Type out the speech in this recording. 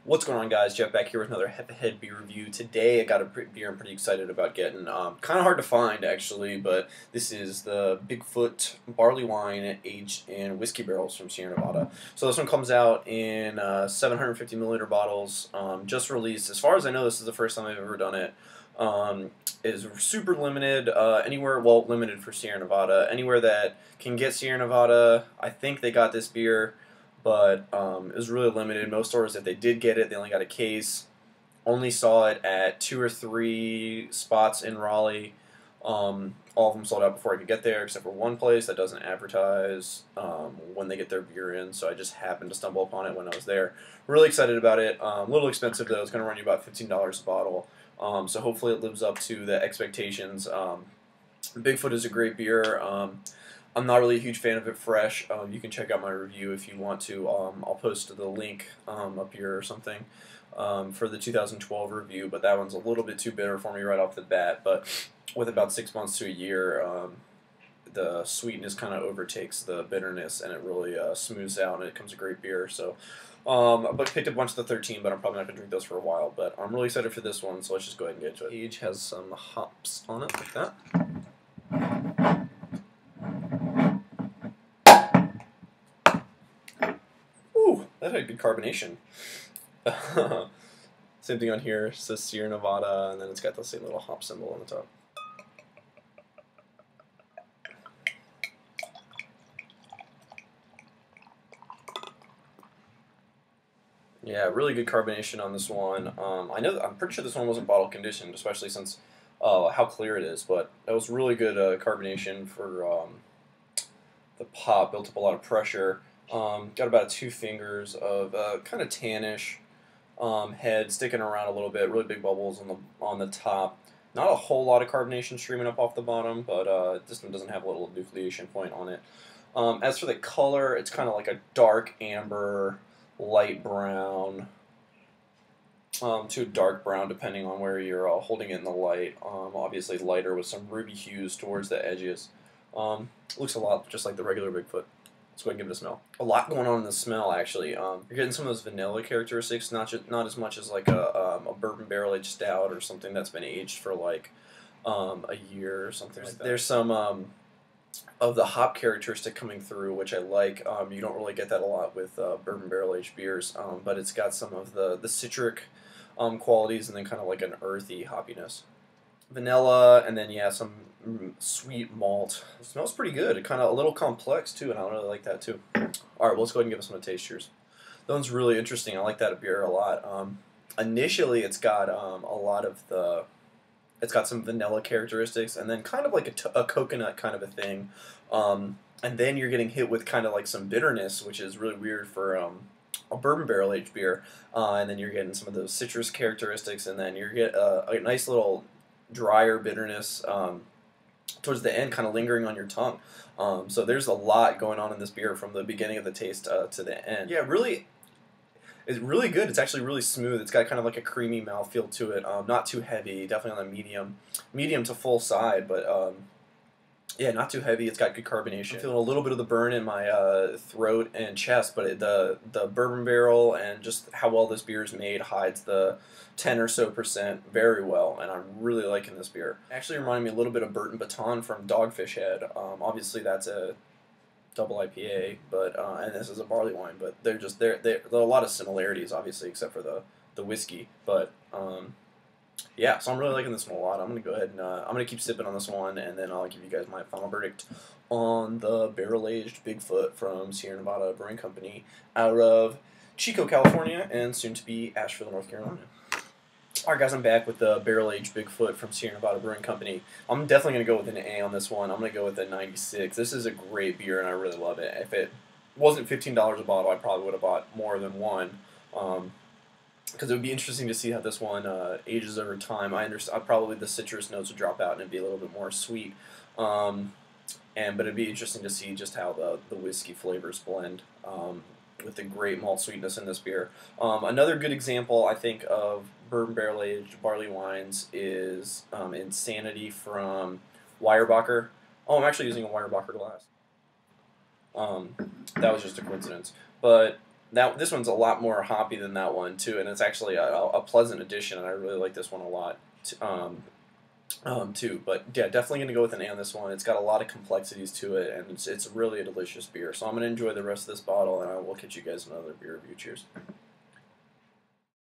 What's going on, guys? Jeff back here with another head beer review. Today I got a beer I'm pretty excited about getting. Kind of hard to find, actually, but this is the Bigfoot barley wine aged in whiskey barrels from Sierra Nevada. So this one comes out in 750 milliliter bottles, just released. As far as I know, this is the first time I've ever done it. Is super limited, limited for Sierra Nevada. Anywhere that can get Sierra Nevada, I think they got this beer. But it was really limited. Most stores, if they did get it, they only got a case. Only saw it at 2 or 3 spots in Raleigh. All of them sold out before I could get there, except for one place that doesn't advertise when they get their beer in. So I just happened to stumble upon it when I was there. Really excited about it. A little expensive, though. It's going to run you about $15 a bottle. So hopefully it lives up to the expectations. Bigfoot is a great beer. I'm not really a huge fan of it fresh. You can check out my review if you want to. I'll post the link up here or something for the 2012 review, but that one's a little bit too bitter for me right off the bat. But with about 6 months to a year, the sweetness kind of overtakes the bitterness, and it really smooths out, and it becomes a great beer. So I picked up a bunch of the 13, but I'm probably not going to drink those for a while. But I'm really excited for this one, so let's just go ahead and get into it. Age has some hops on it, like that. That had good carbonation. Same thing on here. It says Sierra Nevada, and then it's got the same little hop symbol on the top. Yeah, really good carbonation on this one. I'm pretty sure this one wasn't bottle conditioned, especially since how clear it is. But that was really good carbonation for the pop. Built up a lot of pressure. Got about 2 fingers of kind of tannish head sticking around a little bit. Really big bubbles on the top. Not a whole lot of carbonation streaming up off the bottom, but this one doesn't have a little nucleation point on it. As for the color, it's kind of like a dark amber, light brown, to dark brown depending on where you're holding it in the light. Obviously lighter with some ruby hues towards the edges. Looks a lot just like the regular Bigfoot. Let's go ahead and give it a smell. A lot going on in the smell, actually. You're getting some of those vanilla characteristics, not as much as like a bourbon barrel-aged stout or something that's been aged for like a year or something like that. There's some of the hop characteristic coming through, which I like. You don't really get that a lot with bourbon barrel-aged beers, but it's got some of the citric qualities and then kind of like an earthy hoppiness. Vanilla, and then yeah, some sweet malt. It smells pretty good. It kind of a little complex too, and I really like that too. All right, well, let's go ahead and give us some taste. Cheers. That one's really interesting. I like that beer a lot. Initially, it's got it's got some vanilla characteristics, and then kind of like a coconut kind of a thing. And then you're getting hit with kind of like some bitterness, which is really weird for a bourbon barrel aged beer. And then you're getting some of those citrus characteristics, and then you get a nice little drier bitterness towards the end, kind of lingering on your tongue. So there's a lot going on in this beer from the beginning of the taste to the end. Yeah, it's really good. It's actually really smooth. It's got kind of like a creamy mouthfeel to it. Not too heavy, definitely on the medium to full side, but yeah, not too heavy. It's got good carbonation. I'm feeling a little bit of the burn in my throat and chest, but the bourbon barrel and just how well this beer is made hides the 10 or so % very well, and I'm really liking this beer. Actually reminded me a little bit of Burton Baton from Dogfish Head. Obviously that's a double IPA, but and this is a barley wine, but there are a lot of similarities, obviously, except for the whiskey. But yeah, so I'm really liking this one a lot. I'm gonna go ahead and I'm gonna keep sipping on this one, and then I'll give you guys my final verdict on the barrel-aged Bigfoot from Sierra Nevada Brewing Company out of Chico, California, and soon to be Asheville, North Carolina. Alright, guys, I'm back with the barrel-aged Bigfoot from Sierra Nevada Brewing Company. I'm definitely going to go with an A on this one. I'm going to go with a 96. This is a great beer, and I really love it. If it wasn't $15 a bottle, I probably would have bought more than one, because it would be interesting to see how this one ages over time. I understand probably the citrus notes would drop out, and it'd be a little bit more sweet. But it'd be interesting to see just how the whiskey flavors blend. With the great malt sweetness in this beer. Another good example, I think, of bourbon barrel-aged barley wines is Insanity from Weyerbacher. Oh, I'm actually using a Weyerbacher glass. That was just a coincidence. But this one's a lot more hoppy than that one too, and it's actually a pleasant addition, and I really like this one a lot. Too. But yeah, definitely going to go with an A on this one. It's got a lot of complexities to it, and it's really a delicious beer. So I'm going to enjoy the rest of this bottle, and I will catch you guys in another beer review. Cheers.